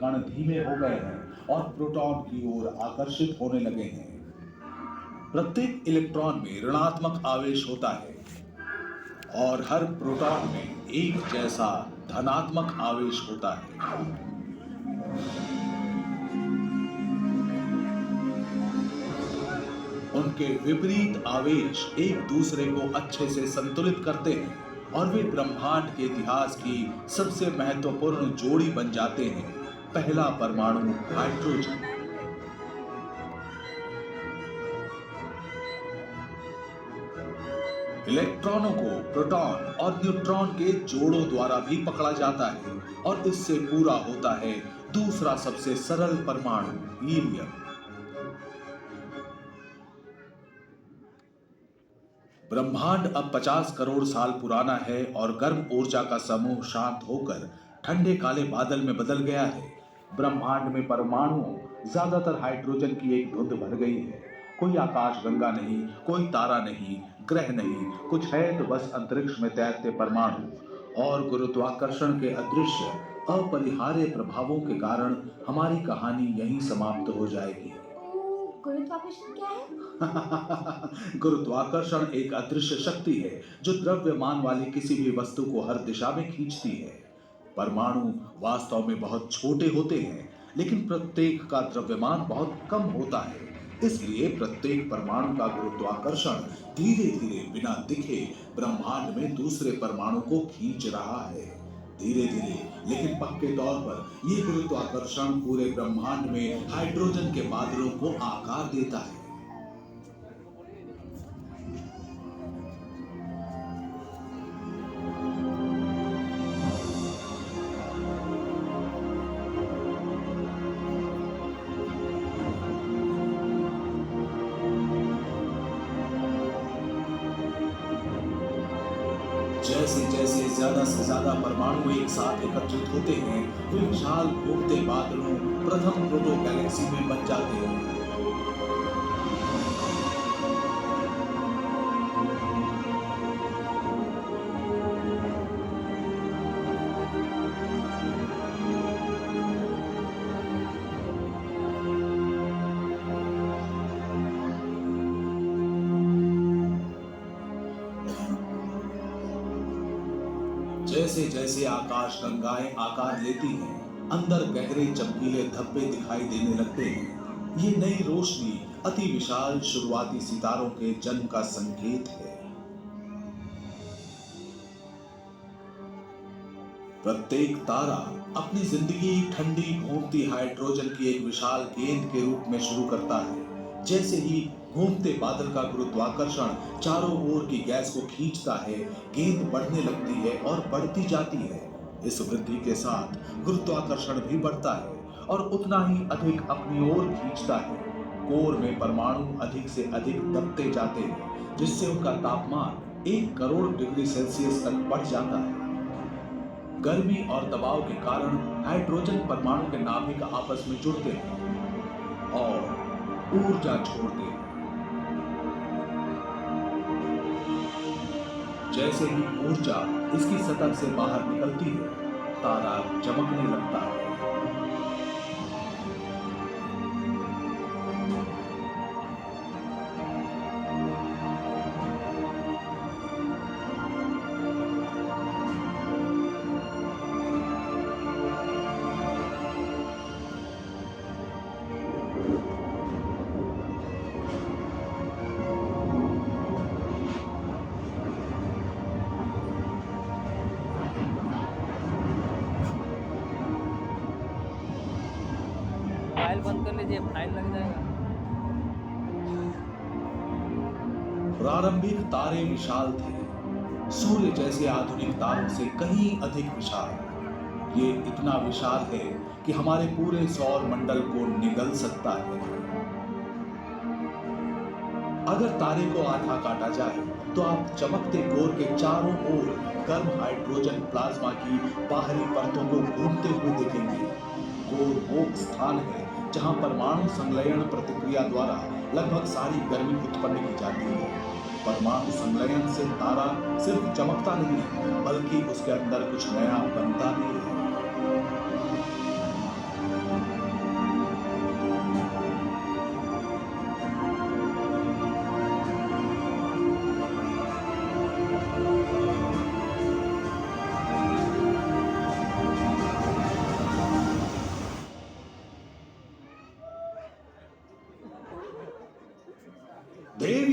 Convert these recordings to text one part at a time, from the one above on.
कण धीमे हो गए हैं और प्रोटॉन की ओर आकर्षित होने लगे हैं। प्रत्येक इलेक्ट्रॉन में ऋणात्मक आवेश होता है और हर प्रोटॉन में एक जैसा धनात्मक आवेश होता है। उनके विपरीत आवेश एक दूसरे को अच्छे से संतुलित करते हैं और वे ब्रह्मांड के इतिहास की सबसे महत्वपूर्ण जोड़ी बन जाते हैं। पहला परमाणु हाइड्रोजन। इलेक्ट्रॉनों को प्रोटॉन और न्यूट्रॉन के जोड़ों द्वारा भी पकड़ा जाता है और इससे पूरा होता है दूसरा सबसे सरल परमाणु हीलियम। ब्रह्मांड अब 50 करोड़ साल पुराना है और गर्म ऊर्जा का समूह शांत होकर ठंडे काले बादल में बदल गया है। ब्रह्मांड में परमाणुओं, ज्यादातर हाइड्रोजन की एक धुंध भर गई है। कोई आकाशगंगा नहीं, कोई तारा नहीं, ग्रह नहीं, कुछ है तो बस अंतरिक्ष में तैरते परमाणु। और गुरुत्वाकर्षण के अदृश्य अपरिहार्य प्रभावों के कारण हमारी कहानी यहीं समाप्त हो जाएगी। गुरुत्वाकर्षण क्या है? गुरुत्वाकर्षण एक अदृश्य शक्ति है जो द्रव्यमान वाली किसी भी वस्तु को हर दिशा में खींचती है। परमाणु वास्तव में बहुत छोटे होते हैं, लेकिन प्रत्येक का द्रव्यमान बहुत कम होता है। इसलिए प्रत्येक परमाणु का गुरुत्वाकर्षण धीरे धीरे बिना दिखे ब्रह्मांड में दूसरे परमाणु को खींच रहा है। धीरे धीरे लेकिन पक्के तौर पर यह गुरुत्वाकर्षण पूरे ब्रह्मांड में हाइड्रोजन के बादलों को आकार देता है। जैसे जैसे ज्यादा से ज्यादा परमाणु एक साथ एकत्रित होते हैं, वे विशाल घूमते बादलों प्रथम प्रोटो गैलेक्सी में बन जाते हैं। जैसे जैसे आकाश गंगाएं आकार लेती हैं, अंदर गहरे चमकीले धब्बे दिखाई देने लगते हैं। ये नई रोशनी अति विशाल शुरुआती सितारों के जन्म का संकेत है। प्रत्येक तारा अपनी जिंदगी ठंडी घूमती हाइड्रोजन की एक विशाल गेंद के रूप में शुरू करता है। जैसे ही घूमते बादल का गुरुत्वाकर्षण चारों ओर की गैस को खींचता है, गेंद बढ़ने लगती है और बढ़ती जाती है। इस वृद्धि के साथ गुरुत्वाकर्षण भी बढ़ता है और उतना ही अधिक अपनी ओर खींचता है। कोर में परमाणु अधिक से अधिक दबते जाते हैं, जिससे उनका तापमान 1 करोड़ डिग्री सेल्सियस तक बढ़ जाता है। गर्मी और दबाव के कारण हाइड्रोजन परमाणु के नाभिक आपस में जुड़ते हैं और ऊर्जा छोड़ते हैं। जैसे ही ऊर्जा इसकी सतह से बाहर निकलती है, तारा चमकने लगता है। फाइल बंद कर लीजिए, फाइल लग जाएगा। प्रारंभिक तारे विशाल थे, सूर्य जैसे आधुनिक तारों से कहीं अधिक विशाल। ये इतना विशाल है कि हमारे पूरे सौर मंडल को निगल सकता है। अगर तारे को आधा काटा जाए तो आप चमकते कोर के चारों ओर गर्म हाइड्रोजन प्लाज्मा की बाहरी परतों को घूमते हुए देखेंगे। कोर वो स्थान है जहां परमाणु संलयन प्रक्रिया द्वारा लगभग सारी गर्मी उत्पन्न की जाती है। परमाणु संलयन से तारा सिर्फ चमकता नहीं है, बल्कि उसके अंदर कुछ नया बनता भी है।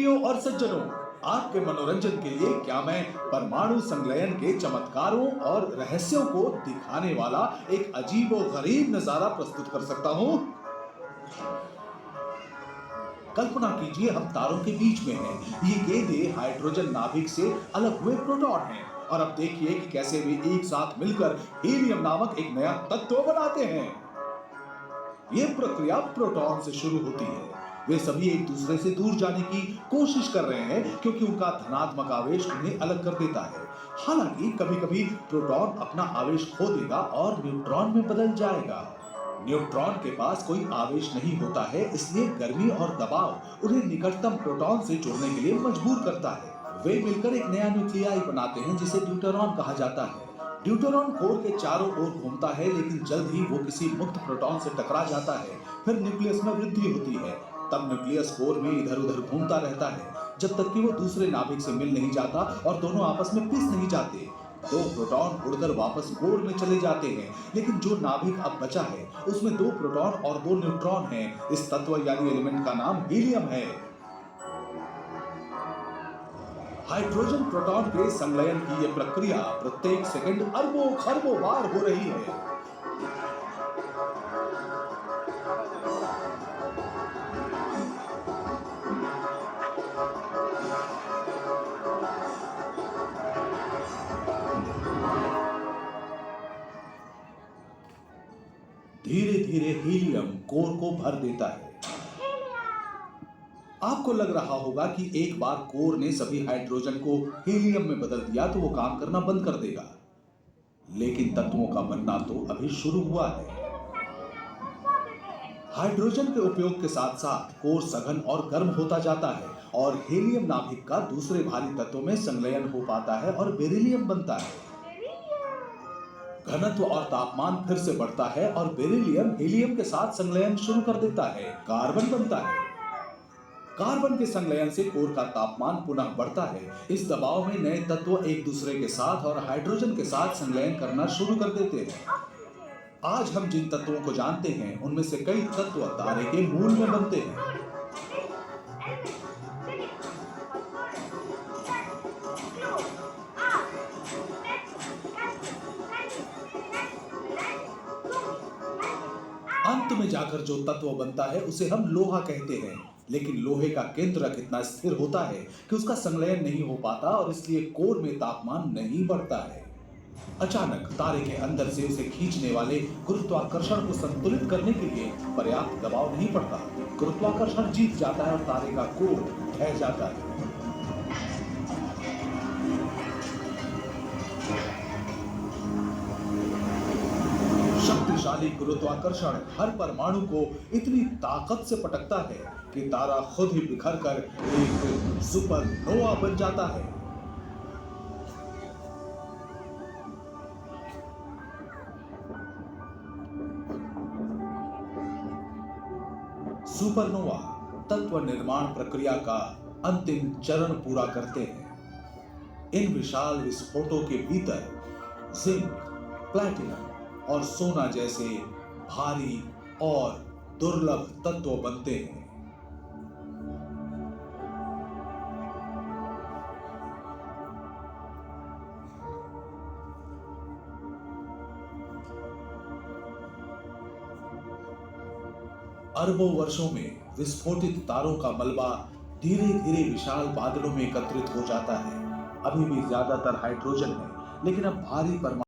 प्रियो और सज्जनों, आपके मनोरंजन के लिए क्या मैं परमाणु संलयन के चमत्कारों और रहस्यों को दिखाने वाला एक अजीब और गरीब नजारा प्रस्तुत कर सकता हूं। कल्पना कीजिए हम तारों के बीच में हैं। ये गेंदें हाइड्रोजन नाभिक से अलग हुए प्रोटॉन हैं और अब देखिए कि कैसे वे एक साथ मिलकर हीलियम नामक एक नया तत्व बनाते हैं। ये प्रक्रिया प्रोटॉन से शुरू होती है। वे सभी एक दूसरे से दूर जाने की कोशिश कर रहे हैं क्योंकि उनका धनात्मक आवेश उन्हें अलग कर देता है। हालांकि कभी-कभी प्रोटॉन अपना आवेश खो देगा और न्यूट्रॉन में बदल जाएगा। न्यूट्रॉन के पास कोई आवेश नहीं होता है, इसलिए गर्मी और दबाव उन्हें निकटतम प्रोटॉन से जुड़ने के लिए मजबूर करता है। वे मिलकर एक नया न्यूक्लियाई बनाते हैं जिसे ड्यूटेरॉन कहा जाता है। ड्यूटेरॉन कोर के चारों ओर घूमता है, लेकिन जल्द ही वो किसी मुक्त प्रोटॉन से टकरा जाता है। फिर न्यूक्लियस में वृद्धि होती है। तब न्यूक्लियस कोर में इधर-उधर घूमता रहता है जब तक कि वो दूसरे नाभिक से मिल नहीं जाता और दोनों आपस में पिस नहीं जाते। दो प्रोटॉन उड़कर वापस कोर में चले जाते हैं, लेकिन जो नाभिक अब बचा है उसमें 2 प्रोटॉन और 2 न्यूट्रॉन हैं। इस तत्व यानी एलिमेंट का नाम हीलियम है। हाइड्रोजन प्रोटॉन के संलयन की यह प्रक्रिया प्रत्येक सेकंड अरबों खरबों बार हो रही है। धीरे धीरे हीलियम कोर को भर देता है। आपको लग रहा होगा कि एक बार कोर ने सभी हाइड्रोजन को हीलियम में बदल दिया तो वो काम करना बंद कर देगा, लेकिन तत्वों का बनना तो अभी शुरू हुआ है। हाइड्रोजन के उपयोग के साथ साथ कोर सघन और गर्म होता जाता है और हीलियम नाभिक का दूसरे भारी तत्वों में संलयन हो पाता है और बेरिलियम बनता है। घनत्व और तापमान फिर से बढ़ता है और बेरिलियम हीलियम के साथ संलयन शुरू कर देता है। कार्बन बनता है। कार्बन के संलयन से कोर का तापमान पुनः बढ़ता है। इस दबाव में नए तत्व एक दूसरे के साथ और हाइड्रोजन के साथ संलयन करना शुरू कर देते हैं। आज हम जिन तत्वों को जानते हैं उनमें से कई तत्व तारे के मूल में बनते हैं। अंत में जाकर जो तत्व बनता है उसे हम लोहा कहते हैं, लेकिन लोहे का केंद्रक इतना स्थिर होता है कि उसका संलयन नहीं हो पाता और इसलिए कोर में तापमान नहीं बढ़ता है। अचानक तारे के अंदर से उसे खींचने वाले गुरुत्वाकर्षण को संतुलित करने के लिए पर्याप्त दबाव नहीं पड़ता। गुरुत्वाकर्षण जीत जाता है और तारे का कोर ढह जाता है। शक्तिशाली गुरुत्वाकर्षण हर परमाणु को इतनी ताकत से पटकता है कि तारा खुद ही बिखरकर एक सुपरनोवा बन जाता है। सुपरनोवा तत्व निर्माण प्रक्रिया का अंतिम चरण पूरा करते हैं। इन विशाल विस्फोटों के भीतर जिंक, प्लैटिनम और सोना जैसे भारी और दुर्लभ तत्व बनते हैं। अरबों वर्षों में विस्फोटित तारों का मलबा धीरे धीरे विशाल बादलों में एकत्रित हो जाता है। अभी भी ज्यादातर हाइड्रोजन है, लेकिन अब भारी परमाणु